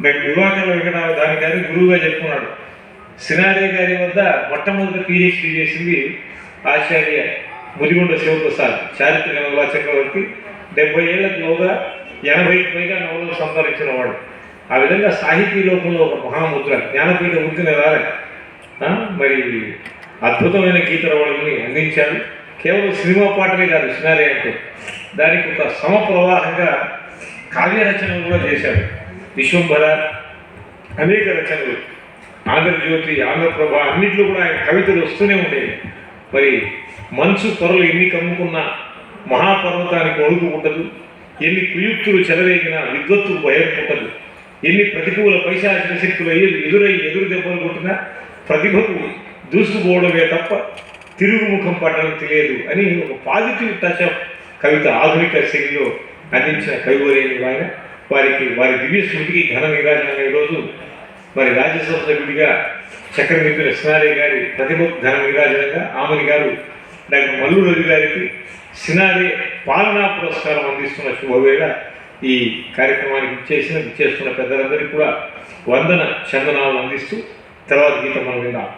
మేము దివాకర వెంకటరామధాని గారి గురువుగా చెప్పుకున్నాడు. సినారే గారి వద్ద మొట్టమొదటి పిహెచ్డి చేసింది ఆచార్య ముదిగొండ శివప్రసాద్, చారిత్రక నవలా చక్రవర్తి. 70 ఏళ్లలోగా 80కి పైగా నవలలు సంపాదించిన వాడు. ఆ విధంగా సాహితీ లోకంలో ఒక మహాముద్ర, జ్ఞానపీఠ వృత్తిని రాలే మరి అద్భుతమైన గీత రవళిని అందించాడు. కేవలం సినిమా పాటలే కాదు సినారే అంటే, దానికి ఒక సమప్రవాహంగా కావ్య రచనలు కూడా చేశాడు. విశ్వంభర, అనేక రచనలు, ఆంధ్రజ్యోతి, ఆంధ్రప్రభ అన్నింటిలో కూడా ఆయన కవితలు వస్తూనే ఉండేవి. మరి మంచు పొరలు ఎన్ని కమ్ముకున్నా మహాపర్వతానికి ఒడుగు పుట్టదు, ఎన్ని కుయుక్తులు చెలరేగినా విద్వత్తు భయం పుట్టదు, ఎన్ని ప్రతికూల పైశాచిక శక్తులు ఎదురు దెబ్బలు కొట్టినా ప్రతిభకు దూసుకుపోవడమే తప్ప తిరుగుముఖం పడడం తెలియదు అని ఒక పాజిటివ్ టచ్ ఆఫ్ కవిత ఆధునిక శైలిలో అందించిన కవివరేణి ఆయన. వారి దివ్య స్మృతికి ఘన నిరాజన ఈరోజు మరి రాజ్యసభ సభ్యుడిగా చక్రవర్తి సినారే గారి ప్రతిభకు ఘన నిరాజనంగా ఆమెని గారు డాక్టర్ మల్లు రవి గారికి సినారే పాలనా పురస్కారం అందిస్తున్న శుభవేళ ఈ కార్యక్రమానికి ఇచ్చేస్తున్న పెద్దలందరికీ కూడా వందన చందనాలు అందిస్తూ తర్వాత గీతం మనం విందాం.